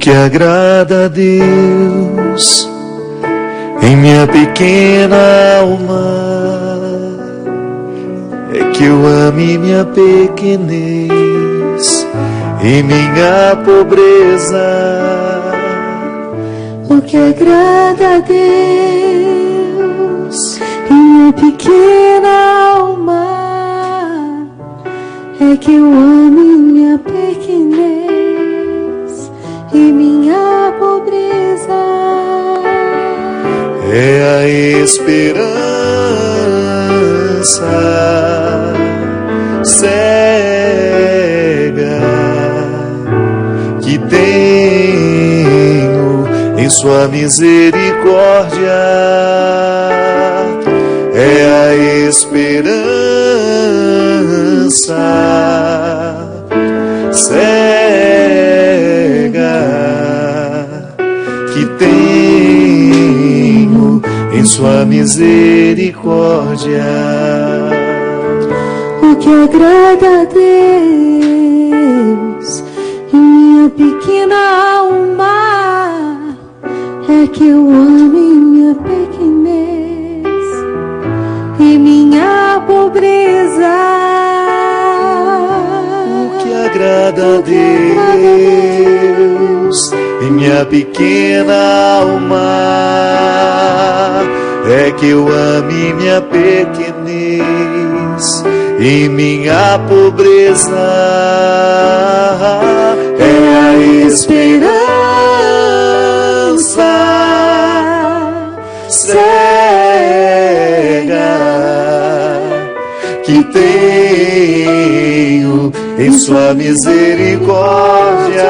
que agrada a Deus em minha pequena alma é que eu ame minha pequenez e minha pobreza. O que agrada a Deus em minha pequena alma é que eu ame minha pequenez e minha pobreza. É a esperança cega que tenho em sua misericórdia. É a esperança cega que tenho em sua misericórdia. O que agrada a Deus em minha pequena alma é que eu ame minha pequenez e minha pobreza. O que agrada a Deus em minha pequena alma é que eu ame minha pequenez e minha pobreza. É a esperança cega que tenho em sua misericórdia.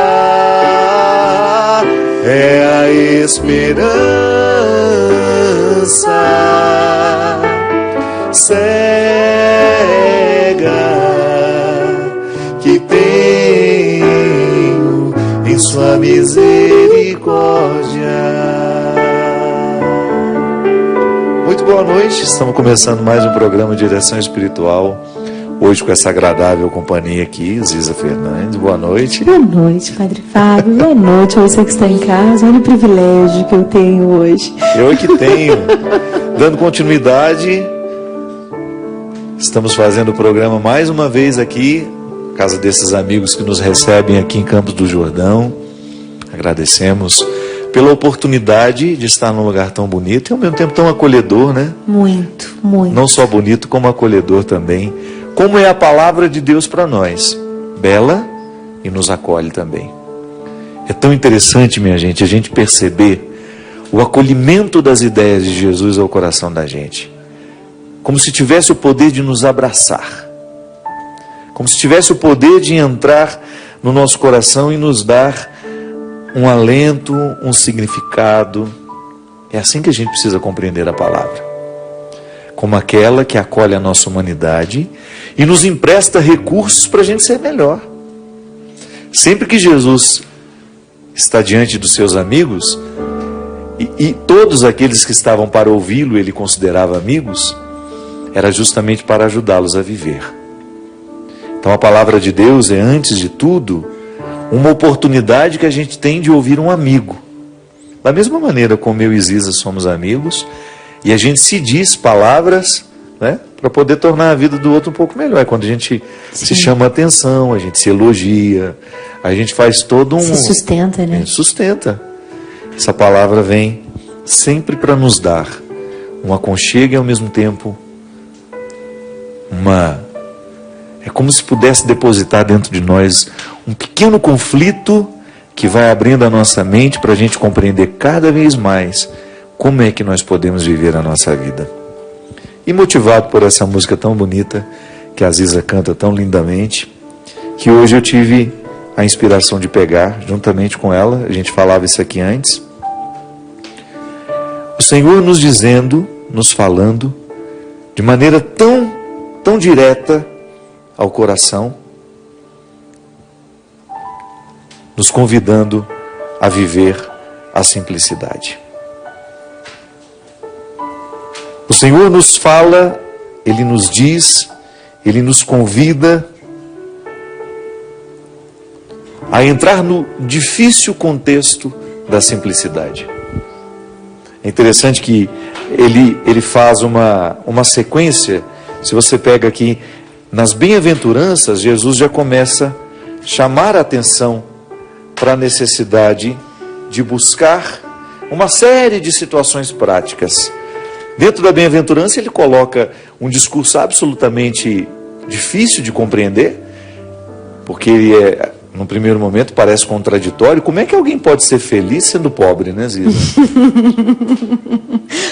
É a esperança cega que tenho em sua misericórdia. Muito boa noite, estamos começando mais um programa de Direção Espiritual. Hoje com essa agradável companhia aqui, Ziza Fernandes. Boa noite. Boa noite, Padre Fábio. Boa noite a você que está em casa. Olha o privilégio que eu tenho hoje. Eu é que tenho. Dando continuidade, estamos fazendo o programa mais uma vez aqui, casa desses amigos que nos recebem aqui em Campos do Jordão. Agradecemos pela oportunidade de estar num lugar tão bonito e ao mesmo tempo tão acolhedor, né? Muito, muito. Não só bonito, como acolhedor também. Como é a palavra de Deus para nós, bela e nos acolhe também. É tão interessante, minha gente, a gente perceber o acolhimento das ideias de Jesus ao coração da gente. Como se tivesse o poder de nos abraçar. Como se tivesse o poder de entrar no nosso coração e nos dar um alento, um significado. É assim que a gente precisa compreender a palavra. Como aquela que acolhe a nossa humanidade e nos empresta recursos para a gente ser melhor. Sempre que Jesus está diante dos seus amigos, e todos aqueles que estavam para ouvi-lo, ele considerava amigos, era justamente para ajudá-los a viver. Então a palavra de Deus é, antes de tudo, uma oportunidade que a gente tem de ouvir um amigo. Da mesma maneira como eu e Ziza somos amigos, e a gente se diz palavras, né, para poder tornar a vida do outro um pouco melhor. É quando a gente se chama a atenção, a gente se elogia, a gente faz todo um... Se sustenta, né? Sustenta. Essa palavra vem sempre para nos dar um aconchego e ao mesmo tempo é como se pudesse depositar dentro de nós um pequeno conflito que vai abrindo a nossa mente para a gente compreender cada vez mais como é que nós podemos viver a nossa vida. E motivado por essa música tão bonita que a Ziza canta tão lindamente, que hoje eu tive a inspiração de pegar juntamente com ela, a gente falava isso aqui antes. O Senhor nos dizendo, nos falando de maneira tão direta ao coração, nos convidando a viver a simplicidade. O Senhor nos fala, Ele nos diz, Ele nos convida a entrar no difícil contexto da simplicidade. É interessante que ele faz uma sequência. Se você pega aqui nas bem-aventuranças, Jesus já começa a chamar a atenção para a necessidade de buscar uma série de situações práticas. Dentro da bem-aventurança ele coloca um discurso absolutamente difícil de compreender, porque ele no primeiro momento parece contraditório. Como é que alguém pode ser feliz sendo pobre, né, Ziza?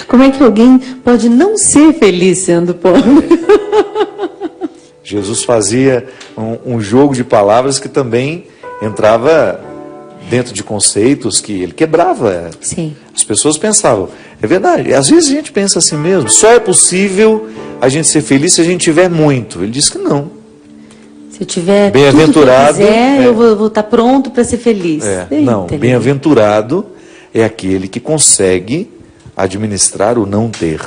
Como é que alguém pode não ser feliz sendo pobre? Jesus fazia um jogo de palavras que também entrava dentro de conceitos que ele quebrava. Sim. As pessoas pensavam, é verdade, às vezes a gente pensa assim mesmo, só é possível a gente ser feliz se a gente tiver muito. Ele diz que não. Se eu tiver bem-aventurado, tudo que eu quiser, eu vou estar pronto para ser feliz. Não, bem-aventurado é aquele que consegue administrar o não ter.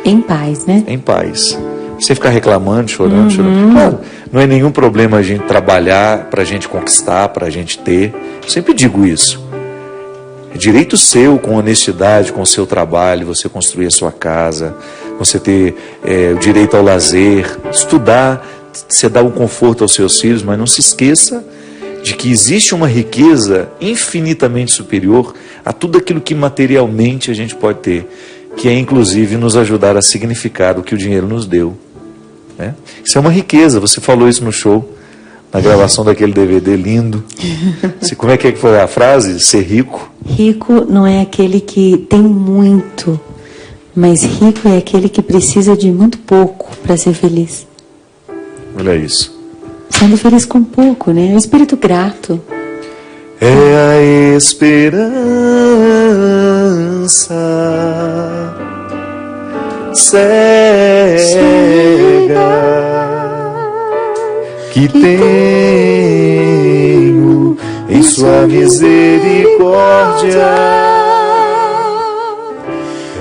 Em paz, né? Em paz. Você ficar reclamando, chorando. Claro, não é nenhum problema a gente trabalhar para a gente conquistar, para a gente ter. Eu sempre digo isso. É direito seu, com honestidade, com o seu trabalho, você construir a sua casa, você ter o direito ao lazer, estudar, você dá um conforto aos seus filhos, mas não se esqueça de que existe uma riqueza infinitamente superior a tudo aquilo que materialmente a gente pode ter, que é inclusive nos ajudar a significar o que o dinheiro nos deu. Né? Isso é uma riqueza. Você falou isso no show, na gravação daquele DVD lindo. Como é que foi a frase? Ser rico? Rico não é aquele que tem muito, mas rico é aquele que precisa de muito pouco para ser feliz. Olha isso. Sendo feliz com pouco, né? É um espírito grato. É a esperança cega que tenho em sua misericórdia.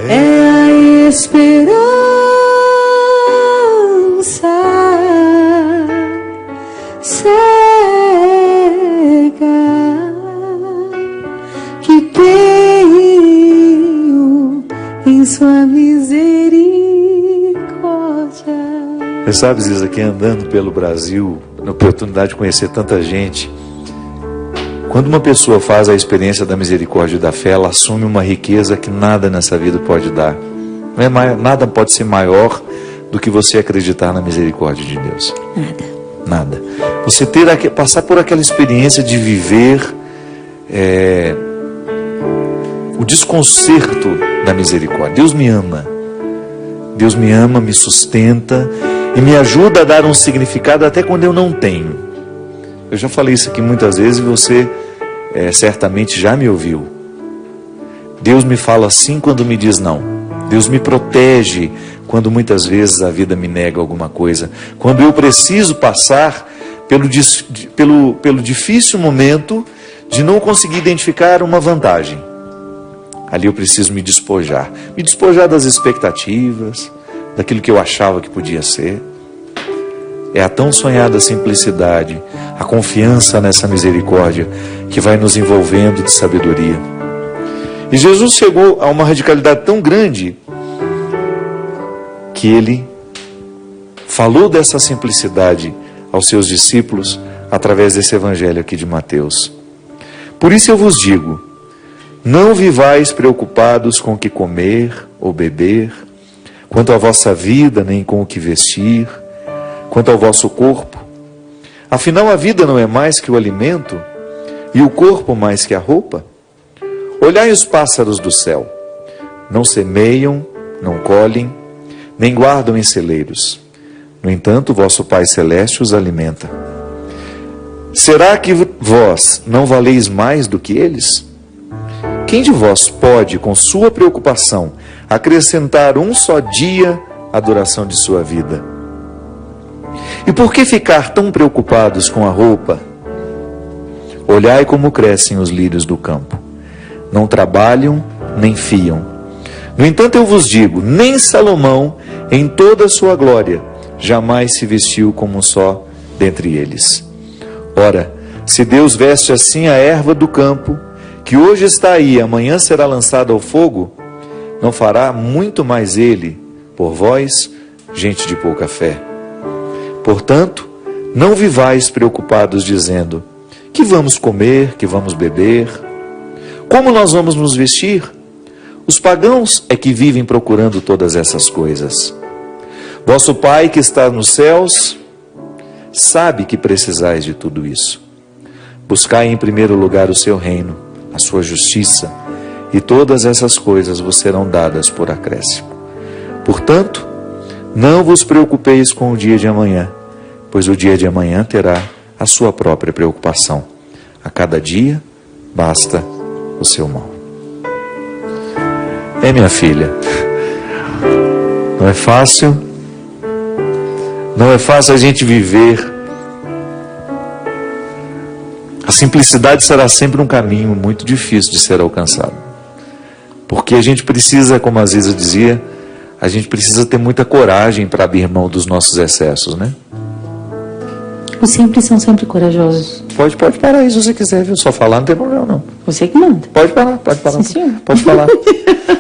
É a esperança cega que tenho em sua misericórdia. Você sabe, Ziza, aqui andando pelo Brasil, na oportunidade de conhecer tanta gente, quando uma pessoa faz a experiência da misericórdia e da fé, ela assume uma riqueza que nada nessa vida pode dar. Nada pode ser maior do que você acreditar na misericórdia de Deus. Nada. Você passar por aquela experiência de viver o desconcerto da misericórdia. Deus me ama. Deus me ama, me sustenta e me ajuda a dar um significado até quando eu não tenho. Eu já falei isso aqui muitas vezes e você certamente já me ouviu. Deus me fala assim quando me diz não. Deus me protege quando muitas vezes a vida me nega alguma coisa. Quando eu preciso passar pelo difícil momento de não conseguir identificar uma vantagem. Ali eu preciso me despojar das expectativas, daquilo que eu achava que podia ser. É a tão sonhada simplicidade, a confiança nessa misericórdia que vai nos envolvendo de sabedoria. E Jesus chegou a uma radicalidade tão grande que ele falou dessa simplicidade aos seus discípulos através desse evangelho aqui de Mateus. Por isso eu vos digo, não vivais preocupados com o que comer ou beber, quanto à vossa vida, nem com o que vestir, quanto ao vosso corpo. Afinal, a vida não é mais que o alimento, e o corpo mais que a roupa? Olhai os pássaros do céu, não semeiam, não colhem, nem guardam em celeiros. No entanto, vosso Pai Celeste os alimenta. Será que vós não valeis mais do que eles? Quem de vós pode, com sua preocupação, acrescentar um só dia à duração de sua vida? E por que ficar tão preocupados com a roupa? Olhai como crescem os lírios do campo. Não trabalham, nem fiam. No entanto, eu vos digo, nem Salomão, em toda a sua glória, jamais se vestiu como um só dentre eles. Ora, Se Deus veste assim a erva do campo, que hoje está aí, amanhã será lançada ao fogo, não fará muito mais Ele por vós, gente de pouca fé. Portanto, não vivais preocupados dizendo, que vamos comer, que vamos beber, como nós vamos nos vestir? Os pagãos é que vivem procurando todas essas coisas. Vosso Pai que está nos céus, sabe que precisais de tudo isso. Buscai em primeiro lugar o seu reino, a sua justiça, e todas essas coisas vos serão dadas por acréscimo. Portanto, não vos preocupeis com o dia de amanhã, pois o dia de amanhã terá a sua própria preocupação. A cada dia basta o seu mal. Minha filha, não é fácil a gente viver. A simplicidade será sempre um caminho muito difícil de ser alcançado. Porque a gente precisa, como a Aziza dizia, a gente precisa ter muita coragem para abrir mão dos nossos excessos, né? Os simples são sempre corajosos. Pode parar aí se você quiser, viu? Só falar não tem problema não. Você que manda. Pode parar. Sim, senhor. Pode falar.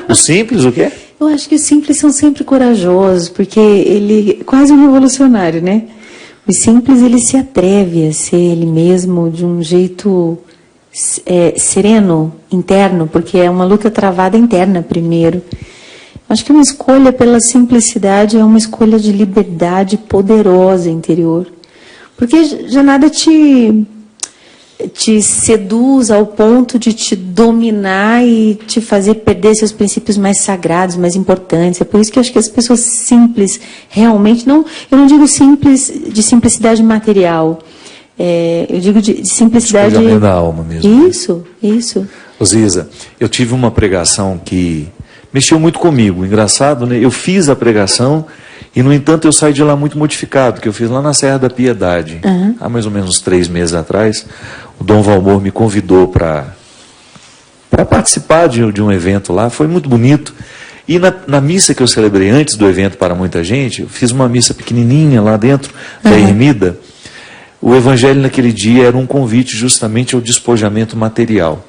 O simples, o quê? Eu acho que os simples são sempre corajosos, porque ele é quase um revolucionário, né? O simples, ele se atreve a ser ele mesmo de um jeito sereno, interno, porque é uma luta travada interna primeiro. Acho que uma escolha pela simplicidade é uma escolha de liberdade poderosa interior. Porque já nada te seduz ao ponto de te dominar e te fazer perder seus princípios mais sagrados, mais importantes. É por isso que eu acho que as pessoas simples, realmente, eu não digo simples de simplicidade material, eu digo de simplicidade... Despojamento da alma mesmo. Isso. Ziza, eu tive uma pregação que mexeu muito comigo. Engraçado, né? Eu fiz a pregação... E, no entanto, eu saí de lá muito modificado, que eu fiz lá na Serra da Piedade. Há mais ou menos uns 3 meses atrás, o Dom Valmor me convidou para participar de um evento lá, foi muito bonito. E na missa que eu celebrei antes do evento para muita gente, eu fiz uma missa pequenininha lá dentro da ermida. O evangelho naquele dia era um convite justamente ao despojamento material.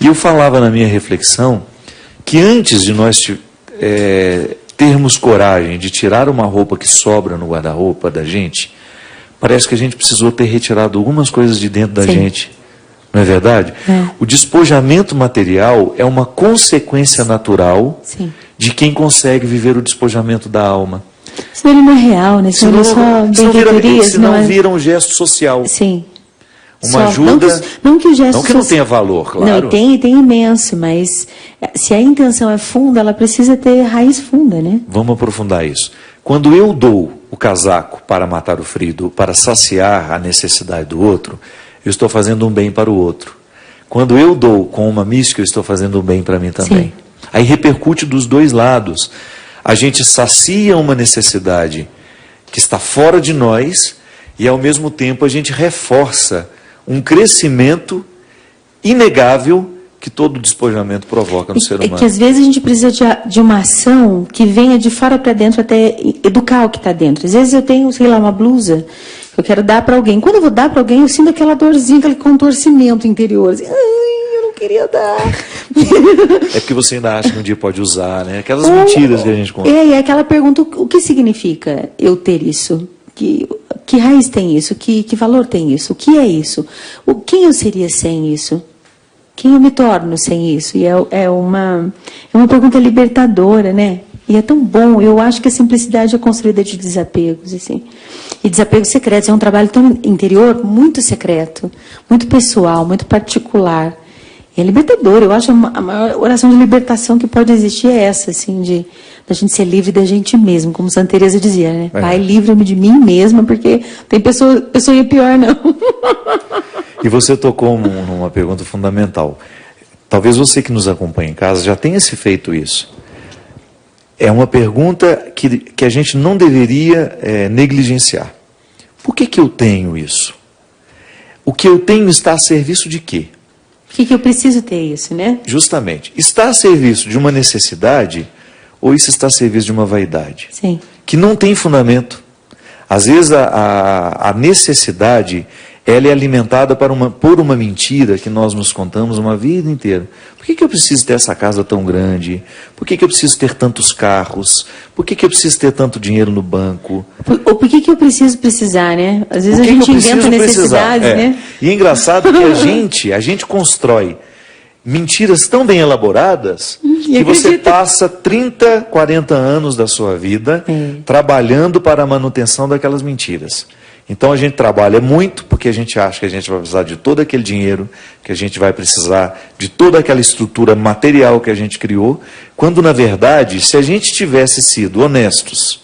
E eu falava na minha reflexão que antes de nós... termos coragem de tirar uma roupa que sobra no guarda-roupa da gente, parece que a gente precisou ter retirado algumas coisas de dentro da gente. Não é verdade? O despojamento material é uma consequência natural de quem consegue viver o despojamento da alma. Senão ele não é real, né? Senão vira um gesto social. Sim. Uma ajuda, não que o gesto não que não tenha valor, claro. Não, tem imenso, mas se a intenção é funda, ela precisa ter raiz funda, né? Vamos aprofundar isso. Quando eu dou o casaco para matar o frio, para saciar a necessidade do outro, eu estou fazendo um bem para o outro. Quando eu dou com uma mística, eu estou fazendo um bem para mim também. Sim. Aí repercute dos dois lados. A gente sacia uma necessidade que está fora de nós e, ao mesmo tempo, a gente reforça um crescimento inegável que todo despojamento provoca no ser humano. É que às vezes a gente precisa de uma ação que venha de fora para dentro até educar o que está dentro. Às vezes eu tenho, sei lá, uma blusa que eu quero dar para alguém. Quando eu vou dar para alguém, eu sinto aquela dorzinha, aquele contorcimento interior. Assim, eu não queria dar. É porque você ainda acha que um dia pode usar, né? Aquelas mentiras que a gente conta. É aquela pergunta, o que significa eu ter isso? Que raiz tem isso? Que valor tem isso? O que é isso? Quem eu seria sem isso? Quem eu me torno sem isso? E é uma pergunta libertadora, né? E é tão bom. Eu acho que a simplicidade é construída de desapegos, assim. E desapegos secretos. É um trabalho tão interior, muito secreto, muito pessoal, muito particular. E é libertador. Eu acho a maior oração de libertação que pode existir é essa, assim, da gente ser livre da gente mesmo, como Santa Teresa dizia, né? Pai, livra-me de mim mesma, porque tem pessoa pior, não. E você tocou numa pergunta fundamental. Talvez você que nos acompanha em casa já tenha se feito isso. É uma pergunta que a gente não deveria negligenciar. Por que eu tenho isso? O que eu tenho está a serviço de quê? Por que eu preciso ter isso, né? Justamente. Está a serviço de uma necessidade ou isso está a serviço de uma vaidade? Sim. Que não tem fundamento. Às vezes a necessidade ela é alimentada por uma mentira que nós nos contamos uma vida inteira. Por que eu preciso ter essa casa tão grande? Por que eu preciso ter tantos carros? Por que eu preciso ter tanto dinheiro no banco? Ou por que eu preciso precisar, né? Às vezes a gente inventa necessidades, né? E é engraçado que a gente constrói mentiras tão bem elaboradas que você passa 30, 40 anos da sua vida trabalhando para a manutenção daquelas mentiras. Então a gente trabalha muito porque a gente acha que a gente vai precisar de todo aquele dinheiro, que a gente vai precisar de toda aquela estrutura material que a gente criou, quando na verdade, se a gente tivesse sido honestos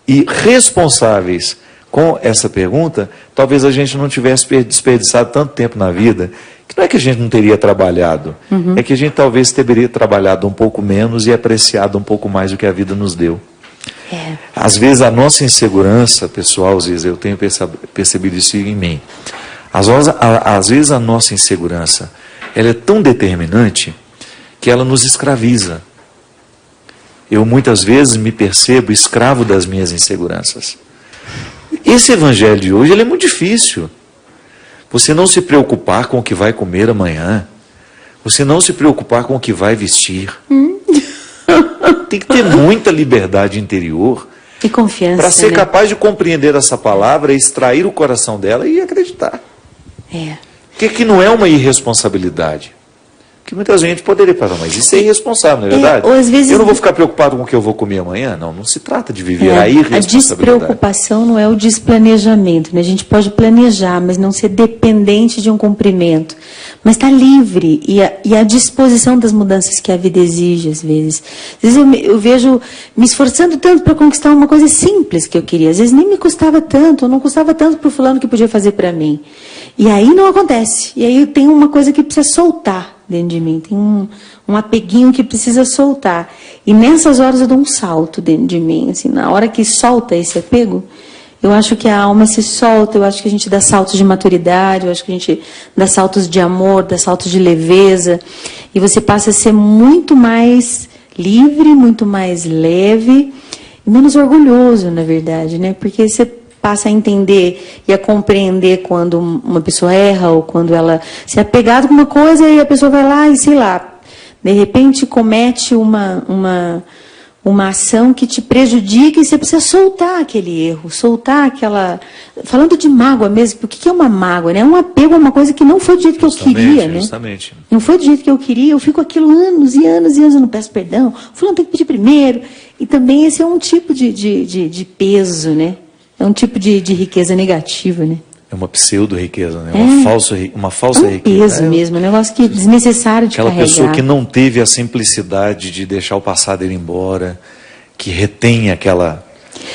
e responsáveis com essa pergunta, talvez a gente não tivesse desperdiçado tanto tempo na vida, que não é que a gente não teria trabalhado, é que a gente talvez teria trabalhado um pouco menos e apreciado um pouco mais o que a vida nos deu. Às vezes a nossa insegurança, pessoal, Ziza, eu tenho percebido isso em mim. Às vezes a nossa insegurança, ela é tão determinante que ela nos escraviza. Eu muitas vezes me percebo escravo das minhas inseguranças. Esse evangelho de hoje, ele é muito difícil. Você não se preocupar com o que vai comer amanhã. Você não se preocupar com o que vai vestir. Tem que ter muita liberdade interior e confiança para ser capaz de compreender essa palavra, extrair o coração dela e acreditar. Que não é uma irresponsabilidade. Que muita gente poderia falar, mas isso é irresponsável, não é verdade? Ou às vezes... Eu não vou ficar preocupado com o que eu vou comer amanhã. Não se trata de viver a irresponsabilidade. A despreocupação não é o desplanejamento, né? A gente pode planejar, mas não ser dependente de um cumprimento. Mas está livre e à disposição das mudanças que a vida exige, às vezes. Às vezes eu vejo me esforçando tanto para conquistar uma coisa simples que eu queria. Às vezes nem me custava tanto, ou não custava tanto para o fulano que podia fazer para mim. E aí não acontece. E aí eu tenho uma coisa que precisa soltar dentro de mim. Tem um apeguinho que precisa soltar. E nessas horas eu dou um salto dentro de mim. Assim, na hora que solta esse apego, eu acho que a alma se solta, eu acho que a gente dá saltos de maturidade, eu acho que a gente dá saltos de amor, dá saltos de leveza. E você passa a ser muito mais livre, muito mais leve e menos orgulhoso, na verdade, né? Porque você passa a entender e a compreender quando uma pessoa erra ou quando ela se é apegada com uma coisa e a pessoa vai lá e, sei lá, de repente comete uma ação que te prejudica e você precisa soltar aquele erro, soltar aquela... Falando de mágoa mesmo, porque o que é uma mágoa, né? É um apego a uma coisa que não foi do jeito que eu queria, né? Justamente. Não foi do jeito que eu queria, eu fico aquilo anos e anos e anos, eu não peço perdão, fulano tem que pedir primeiro. E também esse é um tipo de peso, né? É um tipo de riqueza negativa, né? É uma pseudo-riqueza, né? Uma falsa riqueza. Peso mesmo, um negócio que é desnecessário de carregar. Aquela pessoa que não teve a simplicidade de deixar o passado ir embora, que retém aquela...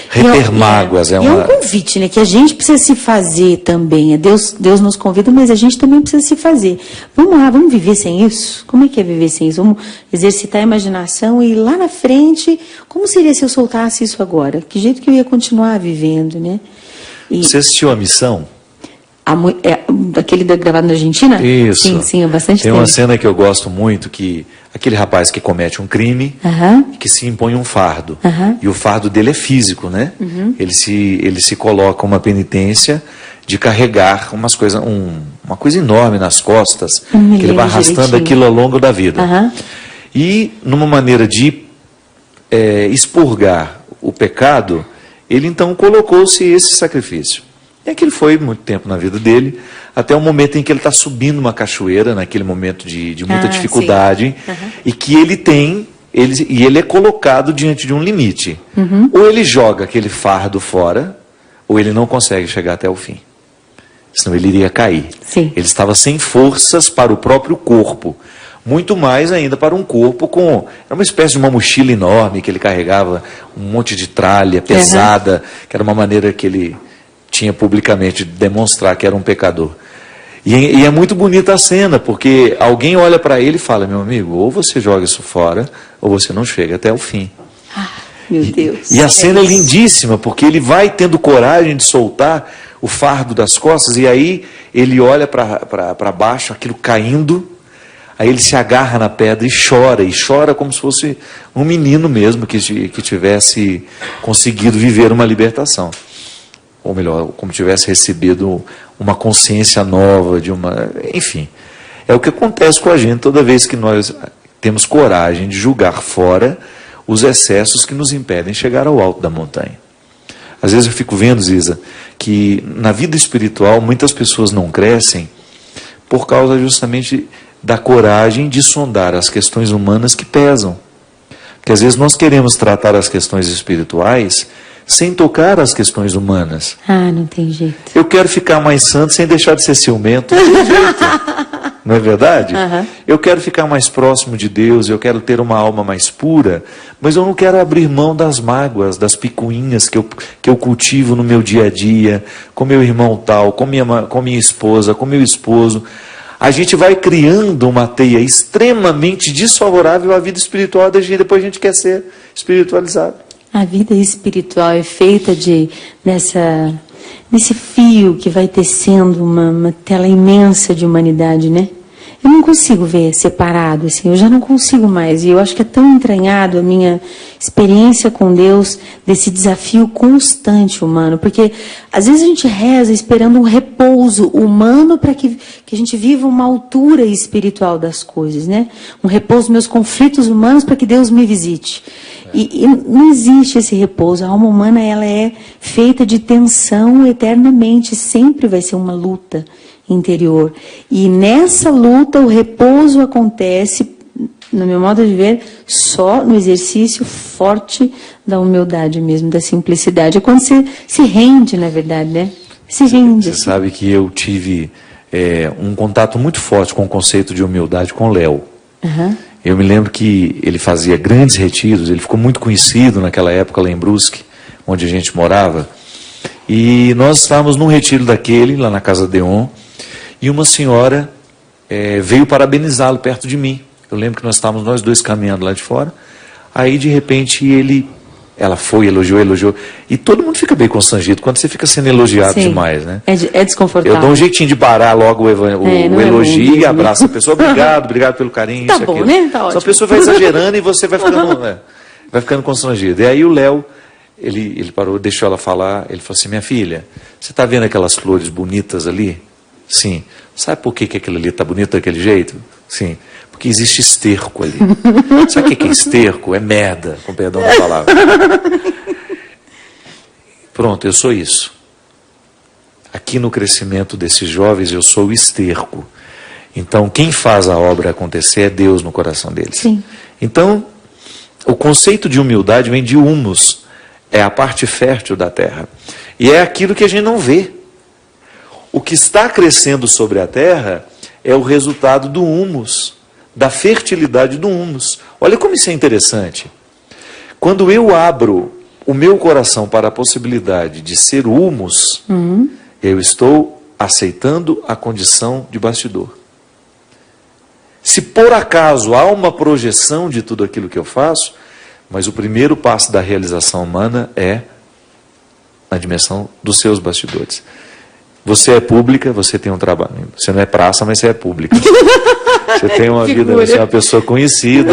Reter mágoas. É um convite, né? Que a gente precisa se fazer também. Deus nos convida, mas a gente também precisa se fazer. Vamos lá, vamos viver sem isso? Como é que é viver sem isso? Vamos exercitar a imaginação e lá na frente, como seria se eu soltasse isso agora? Que jeito que eu ia continuar vivendo, né? Você assistiu a Missão? Aquele gravado na Argentina? Isso. Sim, há bastante tempo. Tem uma cena que eu gosto muito, que aquele rapaz que comete um crime, que se impõe um fardo. E o fardo dele é físico, né? Ele se coloca uma penitência de carregar uma coisa enorme nas costas, que ele vai arrastando aquilo ao longo da vida. E numa maneira de expurgar o pecado, ele então colocou-se esse sacrifício. E aquilo foi muito tempo na vida dele, até o momento em que ele está subindo uma cachoeira, naquele momento de muita dificuldade, e que ele é colocado diante de um limite. Ou ele joga aquele fardo fora, ou ele não consegue chegar até o fim. Senão ele iria cair. Ele estava sem forças para o próprio corpo. Muito mais ainda para um corpo era uma espécie de uma mochila enorme que ele carregava, um monte de tralha pesada, que era uma maneira que ele tinha publicamente de demonstrar que era um pecador. E é muito bonita a cena, porque alguém olha para ele e fala, meu amigo, ou você joga isso fora, ou você não chega até o fim. Meu Deus. E a cena é lindíssima, porque ele vai tendo coragem de soltar o fardo das costas, e aí ele olha para baixo, aquilo caindo, aí ele se agarra na pedra e chora como se fosse um menino mesmo que tivesse conseguido viver uma libertação. ou melhor, como tivesse recebido uma consciência nova, enfim. É o que acontece com a gente toda vez que nós temos coragem de julgar fora os excessos que nos impedem chegar ao alto da montanha. Às vezes eu fico vendo, Ziza, que na vida espiritual muitas pessoas não crescem por causa justamente da coragem de sondar as questões humanas que pesam. Porque às vezes nós queremos tratar as questões espirituais sem tocar as questões humanas. Ah, não tem jeito. Eu quero ficar mais santo sem deixar de ser ciumento. Não tem jeito. Não é verdade? Uhum. Eu quero ficar mais próximo de Deus, eu quero ter uma alma mais pura, mas eu não quero abrir mão das mágoas, das picuinhas que eu cultivo no meu dia a dia, com meu irmão tal, com minha esposa, com meu esposo. A gente vai criando uma teia extremamente desfavorável à vida espiritual, depois a gente quer ser espiritualizado. A vida espiritual é feita nesse fio que vai tecendo uma tela imensa de humanidade, né? Eu não consigo ver separado, assim, eu já não consigo mais. E eu acho que é tão entranhado a minha experiência com Deus, desse desafio constante humano. Porque às vezes a gente reza esperando um repouso humano para que a gente viva uma altura espiritual das coisas, né? Um repouso dos meus conflitos humanos para que Deus me visite. E não existe esse repouso. A alma humana, ela é feita de tensão eternamente. Sempre vai ser uma luta interior. E nessa luta, o repouso acontece, no meu modo de ver, só no exercício forte da humildade mesmo, da simplicidade. É quando você se rende, na verdade, né? Se rende. Você sabe que eu tive um contato muito forte com o conceito de humildade com o Léo. Uhum. Eu me lembro que ele fazia grandes retiros, ele ficou muito conhecido naquela época lá em Brusque, onde a gente morava. E nós estávamos num retiro daquele, lá na Casa Deon, e uma senhora veio parabenizá-lo perto de mim. Eu lembro que nós estávamos nós dois caminhando lá de fora, aí de repente ela foi, elogiou, e todo mundo fica bem constrangido quando você fica sendo elogiado Sim, demais, né? É desconfortável. Eu dou um jeitinho de parar logo o elogio e abraço a pessoa. Obrigado pelo carinho. Tá isso, bom, aquilo. né? Tá ótimo. Só a pessoa vai exagerando e você vai ficando constrangido. E aí o Léo, ele parou, deixou ela falar, ele falou assim: minha filha, você está vendo aquelas flores bonitas ali? Sim. Sabe por que aquilo ali está bonito daquele jeito? Sim. Porque existe esterco ali. Sabe o que é esterco? É merda, com perdão da palavra. Pronto, eu sou isso. Aqui no crescimento desses jovens, eu sou o esterco. Então, quem faz a obra acontecer é Deus no coração deles. Sim. Então, o conceito de humildade vem de humus. É a parte fértil da terra. E é aquilo que a gente não vê. O que está crescendo sobre a terra é o resultado do humus, da fertilidade do humus. Olha como isso é interessante. Quando eu abro o meu coração para a possibilidade de ser humus, eu estou aceitando a condição de bastidor. Se por acaso há uma projeção de tudo aquilo que eu faço, mas o primeiro passo da realização humana é na dimensão dos seus bastidores. Você é pública, você tem um trabalho. Você não é praça, mas você é pública. Você tem uma vida, você é uma pessoa conhecida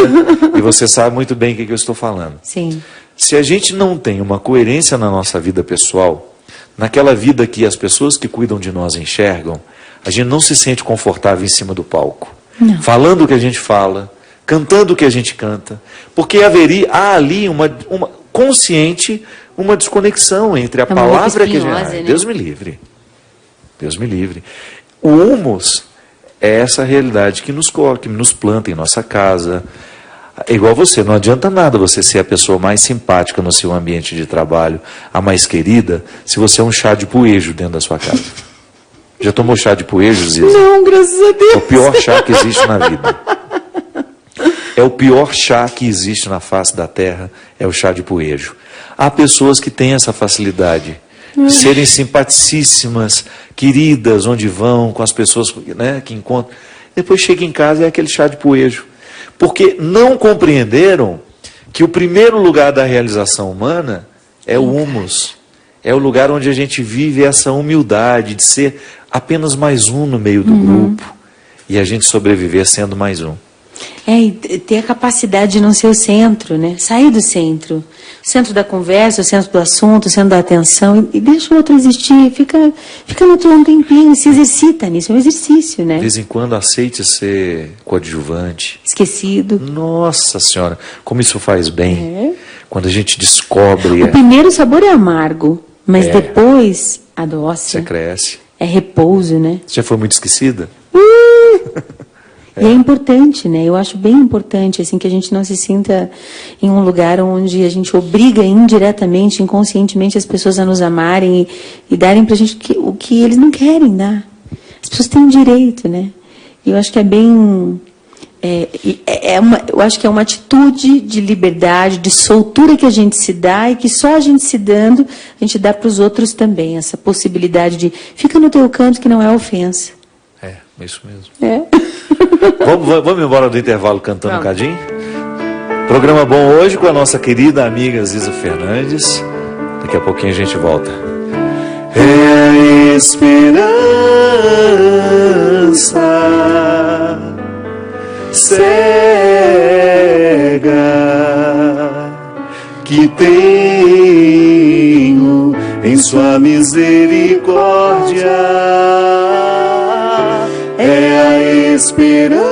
e você sabe muito bem o que eu estou falando. Sim. Se a gente não tem uma coerência na nossa vida pessoal, naquela vida que as pessoas que cuidam de nós enxergam, a gente não se sente confortável em cima do palco. Não. Falando o que a gente fala, cantando o que a gente canta. Porque há ali uma consciente, uma desconexão entre a palavra que a gente... Né? Deus me livre. Deus me livre. O humus é essa realidade que nos planta em nossa casa. É igual você, não adianta nada você ser a pessoa mais simpática no seu ambiente de trabalho, a mais querida, se você é um chá de poejo dentro da sua casa. Já tomou chá de poejo, Ziza? Não, graças a Deus. É o pior chá que existe na vida. É o pior chá que existe na face da terra, é o chá de poejo. Há pessoas que têm essa facilidade de serem simpaticíssimas, queridas, onde vão, com as pessoas, né, que encontram. Depois chega em casa e é aquele chá de poejo. Porque não compreenderam que o primeiro lugar da realização humana é o humus. É o lugar onde a gente vive essa humildade de ser apenas mais um no meio do grupo. E a gente sobreviver sendo mais um. E ter a capacidade de não ser o centro, né? Sair do centro. O centro da conversa, o centro do assunto, o centro da atenção. E deixa o outro existir. Fica no outro um tempinho, se exercita nisso. É um exercício, né? De vez em quando aceite ser coadjuvante. Esquecido. Nossa Senhora, como isso faz bem. Quando a gente descobre... O primeiro sabor é amargo, mas depois adoça. Você cresce. É repouso, né? Você já foi muito esquecida? E é importante, né? Eu acho bem importante, assim, que a gente não se sinta em um lugar onde a gente obriga indiretamente, inconscientemente, as pessoas a nos amarem e darem pra gente o que eles não querem dar. As pessoas têm um direito, né? E eu acho que é bem... eu acho que é uma atitude de liberdade, de soltura que a gente se dá e que só a gente se dando, a gente dá para os outros também. Essa possibilidade de fica no teu canto que não é ofensa. É isso mesmo. Vamos embora do intervalo cantando um cadinho? Programa bom hoje com a nossa querida amiga Ziza Fernandes. Daqui a pouquinho a gente volta. É a esperança cega que tenho em sua misericórdia. É a esperança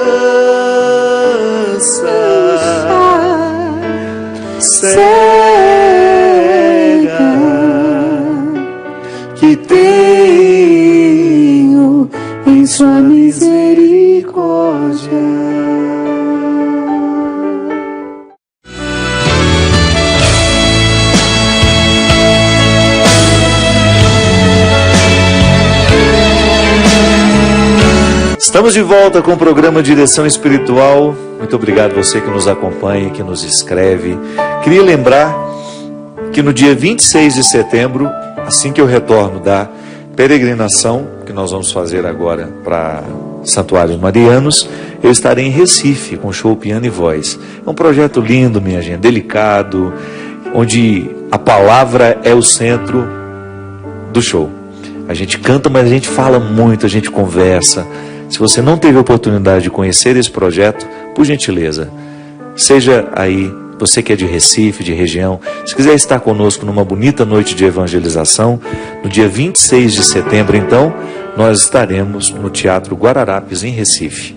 cega que tenho em sua misericórdia. Estamos de volta com o programa Direção Espiritual. Muito obrigado você que nos acompanha, que nos escreve. Queria lembrar que no dia 26 de setembro, assim que eu retorno da peregrinação, que nós vamos fazer agora para Santuários Marianos, eu estarei em Recife com show Piano e Voz. É um projeto lindo, minha gente, delicado, onde a palavra é o centro do show. A gente canta, mas a gente fala muito, a gente conversa. Se você não teve a oportunidade de conhecer esse projeto, por gentileza, seja aí, você que é de Recife, de região, se quiser estar conosco numa bonita noite de evangelização, no dia 26 de setembro, então, nós estaremos no Teatro Guararapes, em Recife.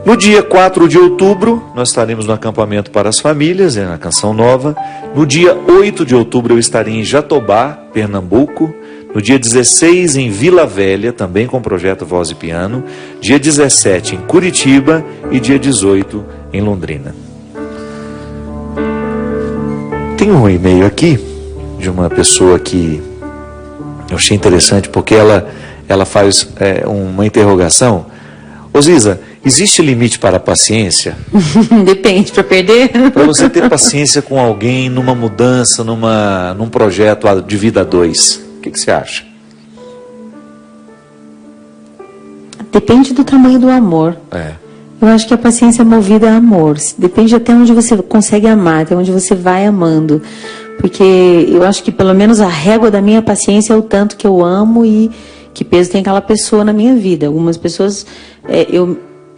No dia 4 de outubro, nós estaremos no acampamento para as famílias, na Canção Nova. No dia 8 de outubro, eu estarei em Jatobá, Pernambuco. No dia 16, em Vila Velha, também com o projeto Voz e Piano. Dia 17, em Curitiba. E dia 18, em Londrina. Tem um e-mail aqui, de uma pessoa que eu achei interessante, porque ela faz uma interrogação. Ô Ziza, existe limite para a paciência? Depende, para perder? Para você ter paciência com alguém, numa mudança, num projeto de vida a dois. O que você acha? Depende do tamanho do amor. Eu acho que a paciência é movida a amor. Depende até onde você consegue amar, até onde você vai amando. Porque eu acho que pelo menos a régua da minha paciência é o tanto que eu amo e que peso tem aquela pessoa na minha vida. Algumas pessoas,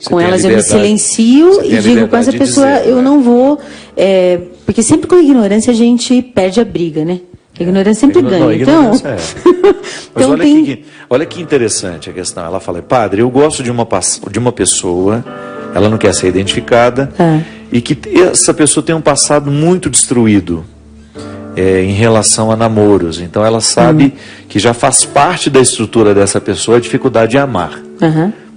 com elas eu me silencio e digo, com essa pessoa eu não vou... porque sempre com ignorância a gente perde a briga, né? A ignorância sempre ganha. Então, mas olha que interessante a questão. Ela fala, padre, eu gosto de uma pessoa, ela não quer ser identificada, e que essa pessoa tem um passado muito destruído em relação a namoros. Então ela sabe que já faz parte da estrutura dessa pessoa a dificuldade de amar.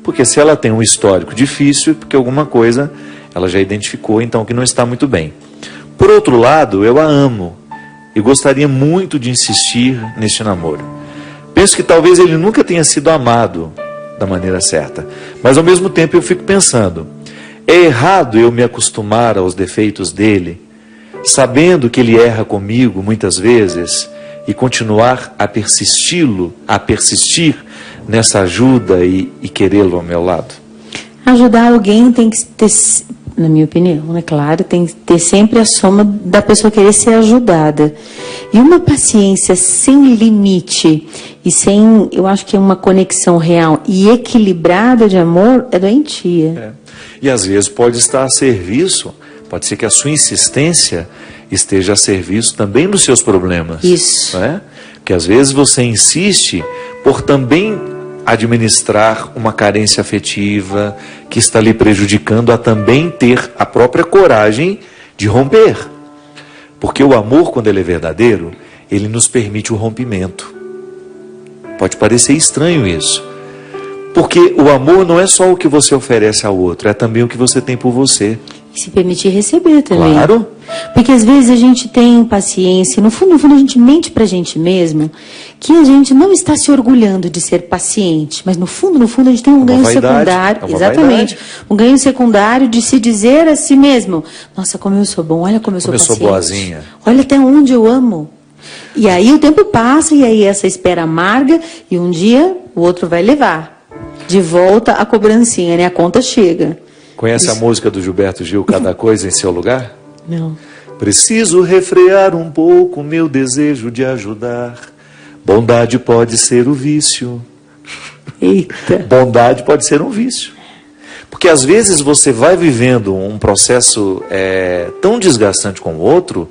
Porque se ela tem um histórico difícil, porque alguma coisa ela já identificou, então, que não está muito bem. Por outro lado, eu a amo. E gostaria muito de insistir neste namoro. Penso que talvez ele nunca tenha sido amado da maneira certa. Mas ao mesmo tempo eu fico pensando, é errado eu me acostumar aos defeitos dele, sabendo que ele erra comigo muitas vezes, e continuar a persistir nessa ajuda e querê-lo ao meu lado? Ajudar alguém tem que ter, na minha opinião, é claro, tem que ter sempre a soma da pessoa querer ser ajudada. E uma paciência sem limite e sem, eu acho que é uma conexão real e equilibrada de amor, é doentia. E às vezes pode estar a serviço, pode ser que a sua insistência esteja a serviço também dos seus problemas. Isso. Não é? Porque às vezes você insiste por também administrar uma carência afetiva que está lhe prejudicando a também ter a própria coragem de romper. Porque o amor, quando ele é verdadeiro, ele nos permite o rompimento. Pode parecer estranho isso. Porque o amor não é só o que você oferece ao outro, é também o que você tem por você. E se permitir receber também. Claro. Porque às vezes a gente tem paciência, no fundo a gente mente pra gente mesmo, que a gente não está se orgulhando de ser paciente, mas no fundo a gente tem um ganho secundário, exatamente, um ganho secundário de se dizer a si mesmo, nossa, como eu sou bom, olha como eu sou paciente. Como eu sou boazinha. Olha até onde eu amo. E aí o tempo passa, e aí essa espera amarga, e um dia o outro vai levar de volta a cobrancinha, né? A conta chega. Conhece a música do Gilberto Gil, Cada Coisa em Seu Lugar? Não. Preciso refrear um pouco meu desejo de ajudar. Bondade pode ser o vício. Eita. Bondade pode ser um vício. Porque às vezes você vai vivendo um processo tão desgastante com o outro,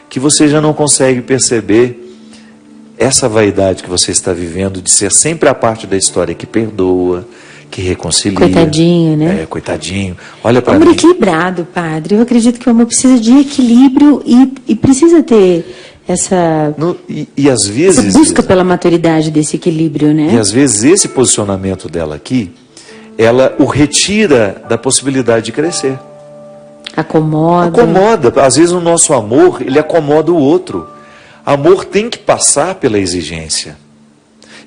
que você já não consegue perceber essa vaidade que você está vivendo de ser sempre a parte da história que perdoa, que reconcilia. Coitadinho, né? Coitadinho. Olha para mim. Amor equilibrado, padre. Eu acredito que o amor precisa de equilíbrio e precisa ter essa, e às vezes, essa busca pela maturidade desse equilíbrio, né? E às vezes esse posicionamento dela aqui, ela o retira da possibilidade de crescer. Acomoda. Acomoda. Às vezes o nosso amor, ele acomoda o outro. Amor tem que passar pela exigência.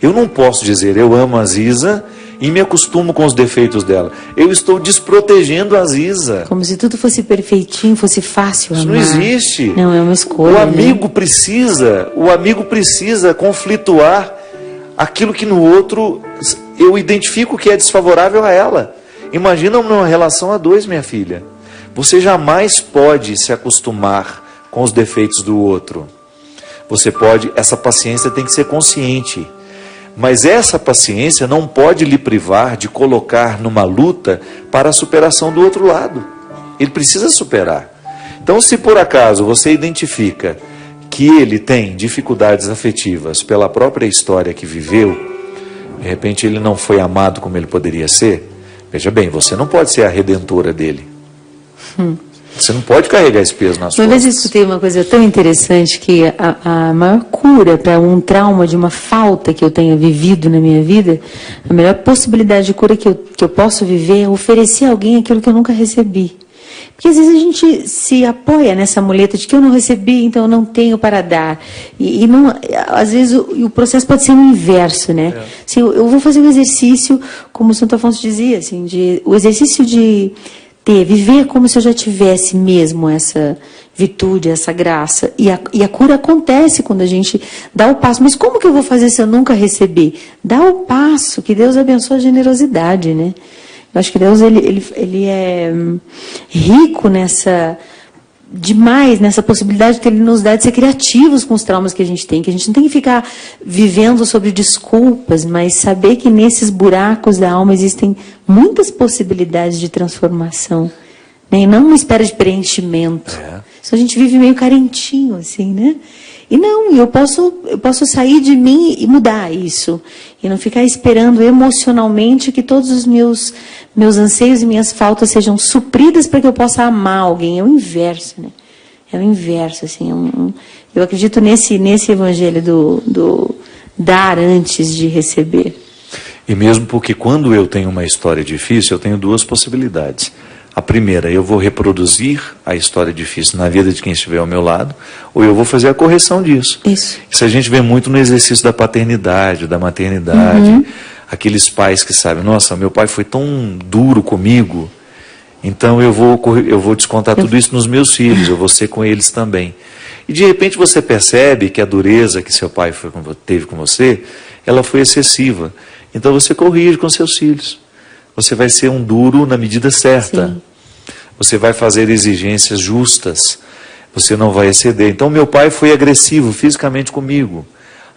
Eu não posso dizer, eu amo a Ziza e me acostumo com os defeitos dela. Eu estou desprotegendo a Ziza. Como se tudo fosse perfeitinho, fosse fácil amar. Isso não existe. Não, é uma escolha. O amigo precisa conflituar aquilo que no outro eu identifico que é desfavorável a ela. Imagina uma relação a dois, minha filha. Você jamais pode se acostumar com os defeitos do outro. Você pode, essa paciência tem que ser consciente. Mas essa paciência não pode lhe privar de colocar numa luta para a superação do outro lado. Ele precisa superar. Então, se por acaso você identifica que ele tem dificuldades afetivas pela própria história que viveu, de repente ele não foi amado como ele poderia ser, veja bem, você não pode ser a redentora dele. Você não pode carregar esse peso nas costas. Uma vez eu escutei uma coisa tão interessante, que a maior cura para um trauma de uma falta que eu tenha vivido na minha vida, a melhor possibilidade de cura que eu posso viver é oferecer a alguém aquilo que eu nunca recebi. Porque às vezes a gente se apoia nessa muleta de que eu não recebi, então eu não tenho para dar. E não, às vezes o processo pode ser o inverso, né? Assim, eu vou fazer um exercício, como o Santo Afonso dizia, assim, o exercício de viver como se eu já tivesse mesmo essa virtude, essa graça. E a cura acontece quando a gente dá o passo. Mas como que eu vou fazer se eu nunca recebi? Dá o passo, que Deus abençoe a generosidade, né? Eu acho que Deus ele é rico demais nessa possibilidade que Ele nos dá de ser criativos com os traumas que a gente tem não tem que ficar vivendo sobre desculpas, mas saber que nesses buracos da alma existem muitas possibilidades de transformação, né? E não uma espera de preenchimento. Isso a gente vive meio carentinho, assim, né? E não, eu posso sair de mim e mudar isso. E não ficar esperando emocionalmente que todos os meus anseios e minhas faltas sejam supridas para que eu possa amar alguém. É o inverso, né? É o inverso, assim. Eu acredito nesse evangelho do dar antes de receber. E mesmo porque quando eu tenho uma história difícil, eu tenho duas possibilidades. A primeira, eu vou reproduzir a história difícil na vida de quem estiver ao meu lado, ou eu vou fazer a correção disso. Isso a gente vê muito no exercício da paternidade, da maternidade. Aqueles pais que sabem, nossa, meu pai foi tão duro comigo, então eu vou descontar tudo isso nos meus filhos, eu vou ser com eles também. E de repente você percebe que a dureza que seu pai teve com você, ela foi excessiva. Então você corrige com seus filhos. Você vai ser um duro na medida certa. Sim. Você vai fazer exigências justas. Você não vai exceder. Então, meu pai foi agressivo fisicamente comigo.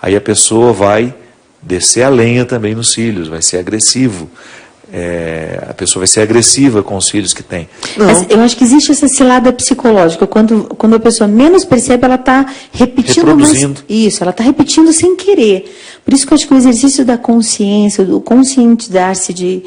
Aí a pessoa vai descer a lenha também nos filhos, vai ser agressivo. a pessoa vai ser agressiva com os filhos que tem. Não. Mas eu acho que existe essa cilada psicológica. Quando a pessoa menos percebe, ela está repetindo mais. Isso, ela está repetindo sem querer. Por isso que eu acho que o exercício da consciência, o conscientizar-se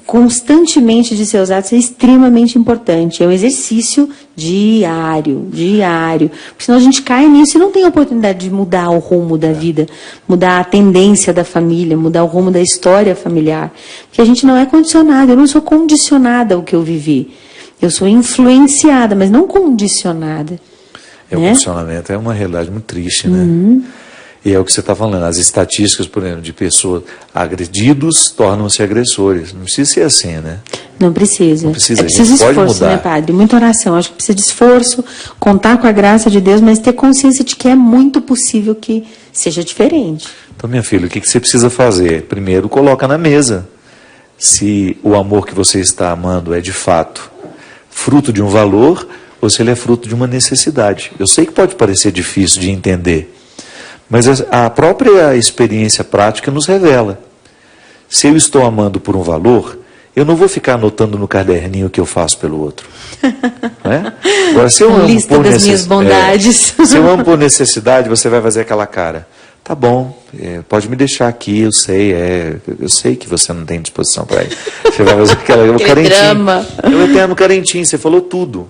constantemente de seus atos é extremamente importante. É um exercício diário. Porque senão a gente cai nisso e não tem a oportunidade de mudar o rumo da vida, mudar a tendência da família, mudar o rumo da história familiar. Porque a gente não é condicionada. Eu não sou condicionada ao que eu vivi. Eu sou influenciada, mas não condicionada. O condicionamento é uma realidade muito triste, né? E é o que você está falando, as estatísticas, por exemplo, de pessoas agredidos tornam-se agressores. Não precisa ser assim, né? Não precisa. Não precisa, é preciso esforço, pode mudar. Né, padre? Muita oração. Acho que precisa de esforço, contar com a graça de Deus, mas ter consciência de que é muito possível que seja diferente. Então, minha filha, o que você precisa fazer? Primeiro, coloca na mesa se o amor que você está amando é de fato fruto de um valor ou se ele é fruto de uma necessidade. Eu sei que pode parecer difícil de entender, mas a própria experiência prática nos revela. Se eu estou amando por um valor, eu não vou ficar anotando no caderninho o que eu faço pelo outro. Não é? Agora, se eu amo lista por das minhas bondades. se eu amo por necessidade, você vai fazer aquela cara. Tá bom, pode me deixar aqui, eu sei que você não tem disposição para ir. Você vai fazer o carentinho. Drama. Eu eterno carentinho, você falou tudo.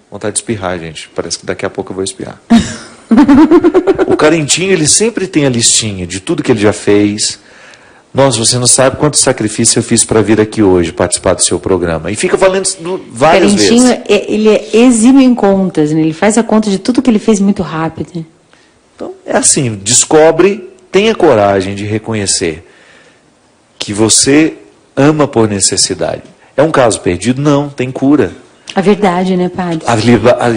Vontade de espirrar, gente. Parece que daqui a pouco eu vou espirrar. O carentinho, ele sempre tem a listinha de tudo que ele já fez. Nossa, você não sabe quanto sacrifício eu fiz para vir aqui hoje, participar do seu programa. E fica falando várias vezes. O carentinho, ele é exímio em contas, né? Ele faz a conta de tudo que ele fez muito rápido. Então, é assim, descobre, tenha coragem de reconhecer que você ama por necessidade. É um caso perdido? Não, tem cura. A verdade, né, padre?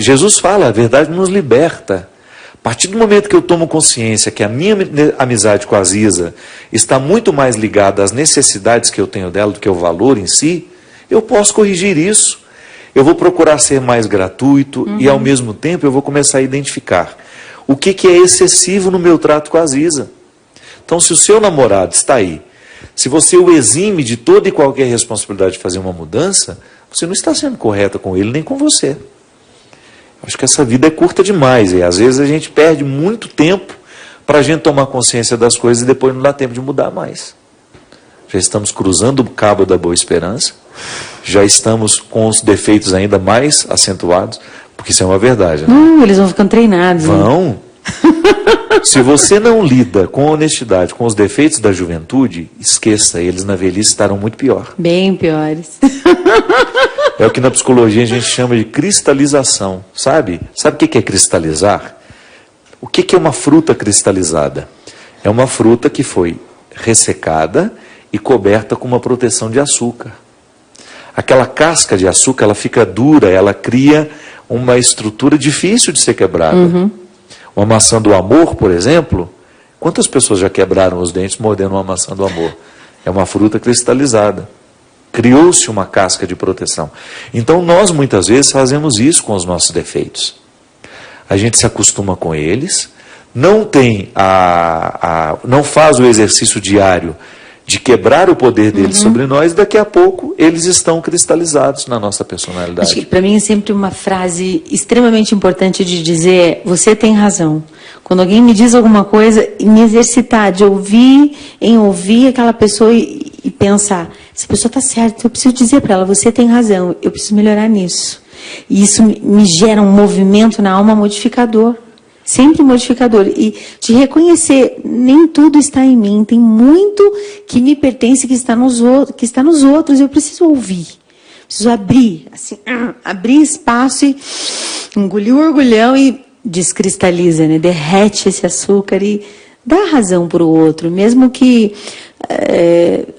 Jesus fala, a verdade nos liberta. A partir do momento que eu tomo consciência que a minha amizade com a Aziza está muito mais ligada às necessidades que eu tenho dela do que ao valor em si, eu posso corrigir isso. Eu vou procurar ser mais gratuito e, ao mesmo tempo, eu vou começar a identificar o que é excessivo no meu trato com a Aziza. Então, se o seu namorado está aí, se você o exime de toda e qualquer responsabilidade de fazer uma mudança, você não está sendo correta com ele nem com você. Acho que essa vida é curta demais e às vezes a gente perde muito tempo para a gente tomar consciência das coisas e depois não dá tempo de mudar mais. Já estamos cruzando o cabo da Boa Esperança, já estamos com os defeitos ainda mais acentuados, porque isso é uma verdade, né? Eles vão ficando treinados. Vão. Se você não lida com honestidade com os defeitos da juventude, esqueça, eles na velhice estarão muito pior. Bem piores. É o que na psicologia a gente chama de cristalização, sabe? Sabe o que é cristalizar? O que é uma fruta cristalizada? É uma fruta que foi ressecada e coberta com uma proteção de açúcar. Aquela casca de açúcar, ela fica dura, ela cria uma estrutura difícil de ser quebrada. Uma maçã do amor, por exemplo, quantas pessoas já quebraram os dentes mordendo uma maçã do amor? É uma fruta cristalizada. Criou-se uma casca de proteção. Então nós muitas vezes fazemos isso com os nossos defeitos. A gente se acostuma com eles, não tem não faz o exercício diário de quebrar o poder deles sobre nós, e daqui a pouco eles estão cristalizados na nossa personalidade. Acho que para mim é sempre uma frase extremamente importante de dizer: você tem razão. Quando alguém me diz alguma coisa, me exercitar de ouvir aquela pessoa e pensar, essa pessoa está certa, eu preciso dizer para ela, você tem razão, eu preciso melhorar nisso. E isso me gera um movimento na alma modificador. Sempre modificador. E de reconhecer, nem tudo está em mim, tem muito que me pertence, que está nos outros, eu preciso ouvir. Preciso abrir, assim, abrir espaço e engolir o orgulhão e descristaliza, né? Derrete esse açúcar e dá razão para o outro, mesmo que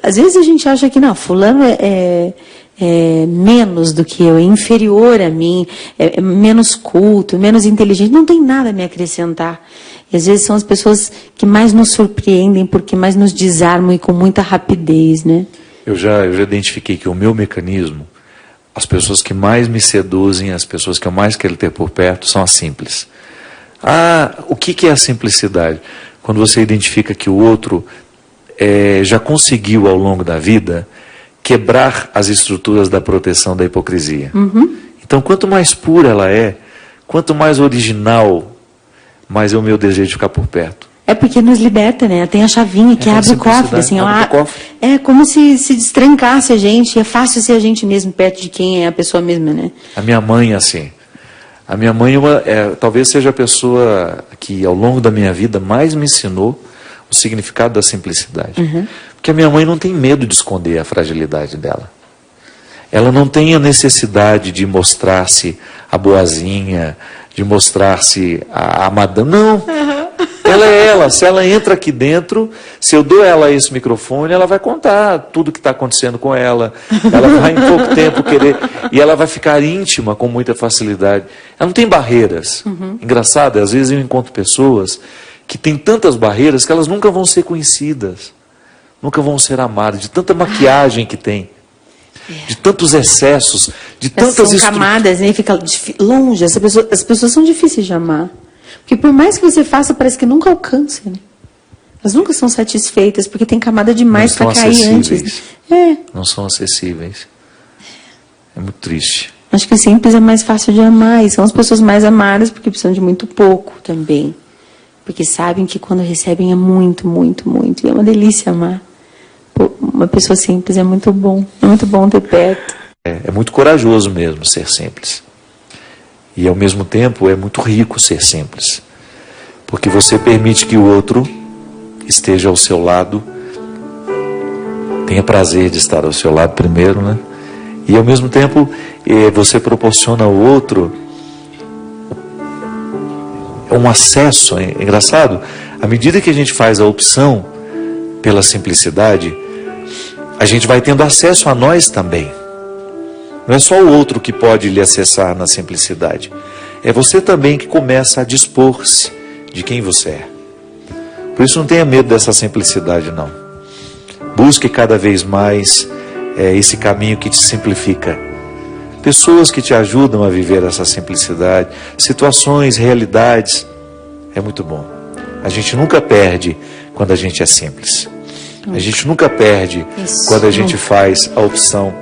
às vezes a gente acha que não, fulano é menos do que eu, é inferior a mim, é menos culto, menos inteligente, não tem nada a me acrescentar. E às vezes são as pessoas que mais nos surpreendem, porque mais nos desarmam e com muita rapidez, né? Eu já identifiquei que o meu mecanismo, as pessoas que mais me seduzem, as pessoas que eu mais quero ter por perto, são as simples. O que é a simplicidade? Quando você identifica que o outro já conseguiu ao longo da vida quebrar as estruturas da proteção da hipocrisia. Uhum. Então, quanto mais pura ela é, quanto mais original, mais é o meu desejo de ficar por perto. É porque nos liberta, né? Tem a chavinha que abre o cofre, assim, é como se destrancasse a gente, é fácil ser a gente mesmo perto de quem é a pessoa mesma, né? A minha mãe, assim, a minha mãe talvez seja a pessoa que ao longo da minha vida mais me ensinou o significado da simplicidade. Uhum. Porque a minha mãe não tem medo de esconder a fragilidade dela. Ela não tem a necessidade de mostrar-se a boazinha, de mostrar-se a madame. Não! Ela é ela. Se ela entra aqui dentro, se eu dou ela esse microfone, ela vai contar tudo o que está acontecendo com ela. Ela vai em pouco tempo querer... E ela vai ficar íntima com muita facilidade. Ela não tem barreiras. Uhum. Engraçado, às vezes eu encontro pessoas que têm tantas barreiras que elas nunca vão ser conhecidas. Nunca vão ser amadas, de tanta maquiagem que tem. De tantos excessos, de tantas são camadas, né? Fica longe. As pessoas são difíceis de amar. Porque por mais que você faça, parece que nunca alcança, né? Elas nunca são satisfeitas, porque tem camada demais para cair antes. Não são acessíveis. É muito triste. Acho que o simples é mais fácil de amar. E são as pessoas mais amadas, porque precisam de muito pouco também. Porque sabem que quando recebem é muito, muito, muito. E é uma delícia amar. Pô, uma pessoa simples é muito bom. É muito bom ter perto. É muito corajoso mesmo ser simples. E ao mesmo tempo é muito rico ser simples. Porque você permite que o outro esteja ao seu lado, tenha prazer de estar ao seu lado primeiro, né? E ao mesmo tempo você proporciona ao outro um acesso. É engraçado, à medida que a gente faz a opção pela simplicidade, a gente vai tendo acesso a nós também. Não é só o outro que pode lhe acessar na simplicidade. É você também que começa a dispor-se de quem você é. Por isso não tenha medo dessa simplicidade, não. Busque cada vez mais esse caminho que te simplifica. Pessoas que te ajudam a viver essa simplicidade. Situações, realidades. É muito bom. A gente nunca perde quando a gente é simples. A gente nunca perde quando a gente faz a opção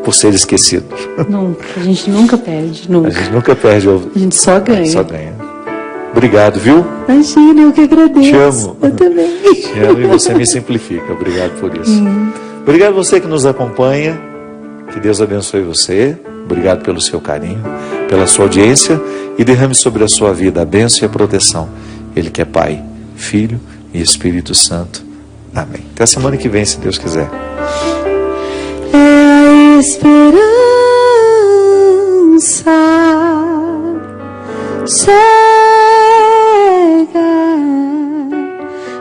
por ser esquecido. Nunca. A gente nunca perde. Nunca. A gente nunca perde. A gente só ganha. Só ganha. Obrigado, viu? Imagina, eu que agradeço. Te amo. Eu também. Te amo e você me simplifica. Obrigado por isso. Obrigado a você que nos acompanha. Que Deus abençoe você. Obrigado pelo seu carinho, pela sua audiência e derrame sobre a sua vida a bênção e a proteção. Ele que é Pai, Filho e Espírito Santo. Amém. Até a semana que vem, se Deus quiser. É a esperança cega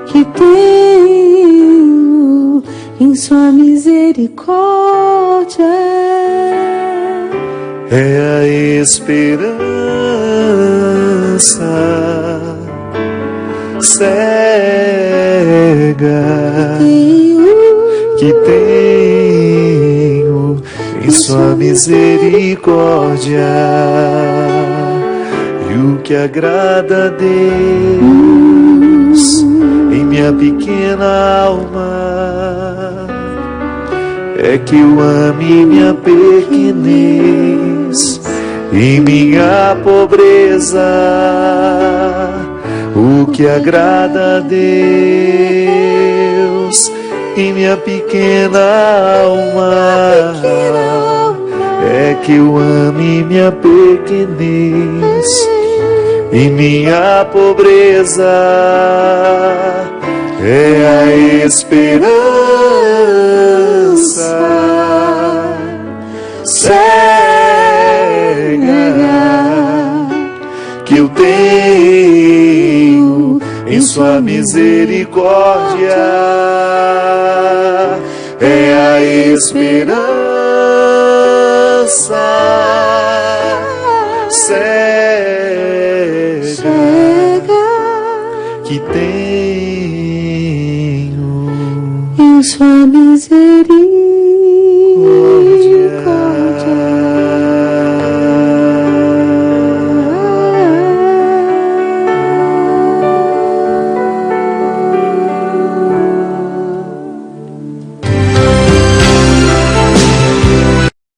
que tenho em sua misericórdia. É a esperança cega que tenho em sua misericórdia, e o que agrada a Deus em minha pequena alma é que eu ame minha pequenez e minha pobreza. O que agrada a Deus em minha pequena alma é que eu ame minha pequenez e minha pobreza. É a esperança cega que eu tenho em sua misericórdia. É a esperança cega que tenho em sua misericórdia.